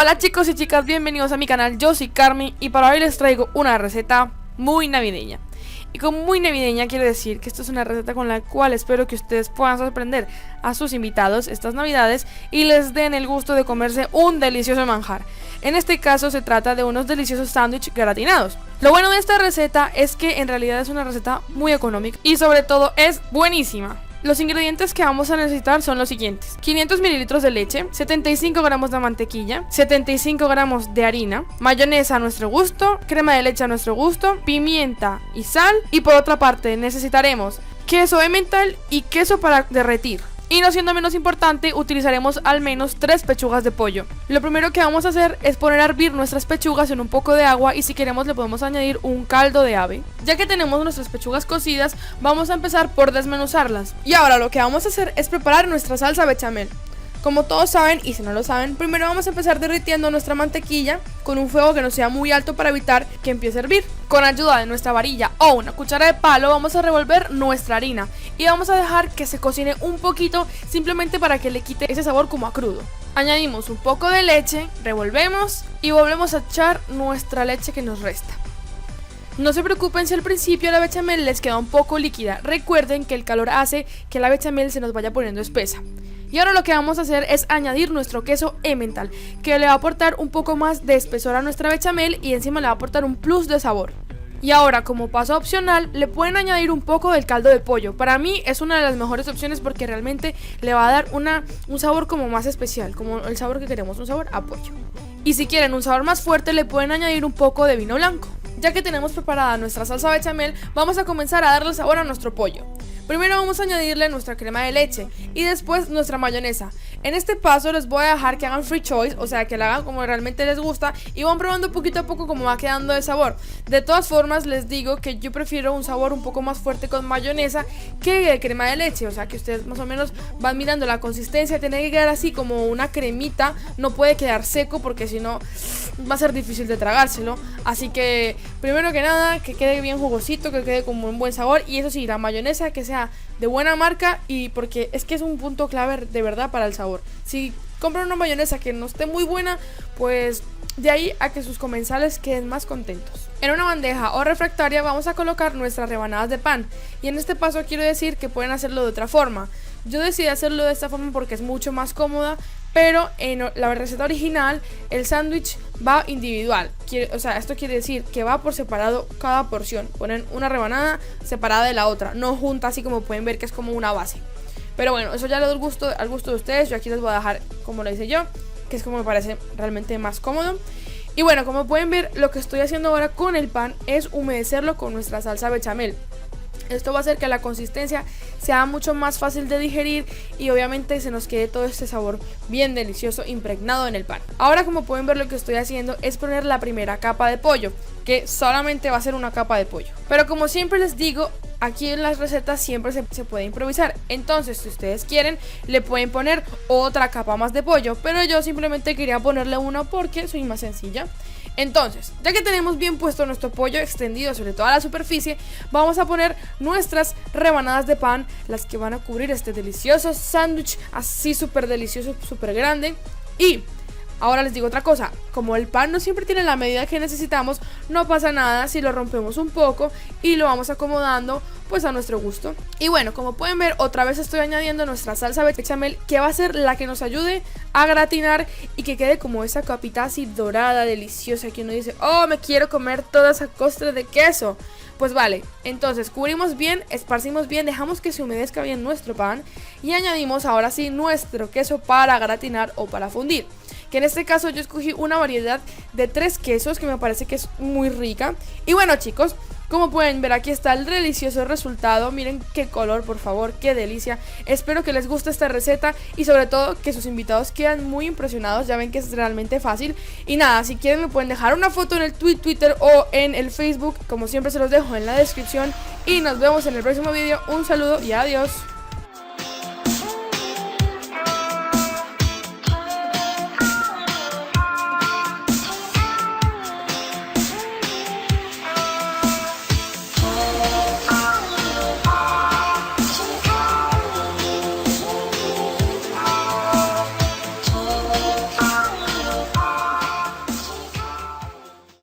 Hola chicos y chicas, bienvenidos a mi canal, yo soy Carmi y para hoy les traigo una receta muy navideña. Y con muy navideña quiero decir que esto es una receta con la cual espero que ustedes puedan sorprender a sus invitados estas navidades y les den el gusto de comerse un delicioso manjar. En este caso se trata de unos deliciosos sándwiches gratinados. Lo bueno de esta receta es que en realidad es una receta muy económica y sobre todo es buenísima. Los ingredientes que vamos a necesitar son los siguientes: 500 mililitros de leche, 75 gramos de mantequilla, 75 gramos de harina, mayonesa a nuestro gusto, crema de leche a nuestro gusto, pimienta y sal. Y por otra parte necesitaremos queso emmental y queso para derretir. Y no siendo menos importante, utilizaremos al menos 3 pechugas de pollo. Lo primero que vamos a hacer es poner a hervir nuestras pechugas en un poco de agua y si queremos le podemos añadir un caldo de ave. Ya que tenemos nuestras pechugas cocidas, vamos a empezar por desmenuzarlas. Y ahora lo que vamos a hacer es preparar nuestra salsa bechamel. Como todos saben, y si no lo saben, primero vamos a empezar derritiendo nuestra mantequilla con un fuego que no sea muy alto para evitar que empiece a hervir. Con ayuda de nuestra varilla o una cuchara de palo vamos a revolver nuestra harina y vamos a dejar que se cocine un poquito simplemente para que le quite ese sabor como a crudo. Añadimos un poco de leche, revolvemos y volvemos a echar nuestra leche que nos resta. No se preocupen si al principio la bechamel les queda un poco líquida, recuerden que el calor hace que la bechamel se nos vaya poniendo espesa. Y ahora lo que vamos a hacer es añadir nuestro queso emmental, que le va a aportar un poco más de espesor a nuestra bechamel y encima le va a aportar un plus de sabor. Y ahora, como paso opcional, le pueden añadir un poco del caldo de pollo. Para mí es una de las mejores opciones porque realmente le va a dar un sabor como más especial, como el sabor que queremos, un sabor a pollo. Y si quieren un sabor más fuerte, le pueden añadir un poco de vino blanco. Ya que tenemos preparada nuestra salsa bechamel, vamos a comenzar a darle sabor a nuestro pollo. Primero vamos a añadirle nuestra crema de leche y después nuestra mayonesa. En este paso les voy a dejar que hagan free choice, o sea que la hagan como realmente les gusta y van probando poquito a poco cómo va quedando el sabor. De todas formas les digo que yo prefiero un sabor un poco más fuerte con mayonesa que de crema de leche, o sea que ustedes más o menos van mirando la consistencia, tiene que quedar así como una cremita, no puede quedar seco porque si no va a ser difícil de tragárselo. Así que primero que nada que quede bien jugosito, que quede como un buen sabor y eso sí, la mayonesa que sea de buena marca y porque es que es un punto clave de verdad para el sabor. Si compran una mayonesa que no esté muy buena, pues de ahí a que sus comensales queden más contentos. En una bandeja o refractaria vamos a colocar nuestras rebanadas de pan y en este paso quiero decir que pueden hacerlo de otra forma. Yo decidí hacerlo de esta forma porque es mucho más cómoda, pero en la receta original el sándwich va individual. O sea, esto quiere decir que va por separado cada porción. Ponen una rebanada separada de la otra, no junta así como pueden ver que es como una base. Pero bueno, eso ya le doy al gusto de ustedes. Yo aquí les voy a dejar como lo hice yo, que es como me parece realmente más cómodo. Y bueno, como pueden ver, lo que estoy haciendo ahora con el pan es humedecerlo con nuestra salsa bechamel. Esto va a hacer que la consistencia sea mucho más fácil de digerir y obviamente se nos quede todo este sabor bien delicioso impregnado en el pan. Ahora, como pueden ver, lo que estoy haciendo es poner la primera capa de pollo, que solamente va a ser una capa de pollo. Pero como siempre les digo, aquí en las recetas siempre se puede improvisar. Entonces, si ustedes quieren, le pueden poner otra capa más de pollo, pero yo simplemente quería ponerle una porque soy más sencilla. Entonces, ya que tenemos bien puesto nuestro pollo extendido sobre toda la superficie, vamos a poner nuestras rebanadas de pan, las que van a cubrir este delicioso sándwich así súper delicioso, súper grande. Y ahora les digo otra cosa, como el pan no siempre tiene la medida que necesitamos, no pasa nada si lo rompemos un poco y lo vamos acomodando pues a nuestro gusto. Y bueno, como pueden ver, otra vez estoy añadiendo nuestra salsa bechamel, que va a ser la que nos ayude a gratinar y que quede como esa capita así dorada, deliciosa, que uno dice, oh, me quiero comer toda esa costra de queso. Pues vale, entonces cubrimos bien, esparcimos bien, dejamos que se humedezca bien nuestro pan y añadimos ahora sí nuestro queso para gratinar o para fundir, que en este caso yo escogí una variedad de 3 quesos que me parece que es muy rica. Y bueno chicos, como pueden ver, aquí está el delicioso resultado. Miren qué color, por favor, qué delicia. Espero que les guste esta receta y sobre todo que sus invitados quedan muy impresionados. Ya ven que es realmente fácil. Y nada, si quieren me pueden dejar una foto en el Twitter o en el Facebook. Como siempre se los dejo en la descripción. Y nos vemos en el próximo video. Un saludo y adiós.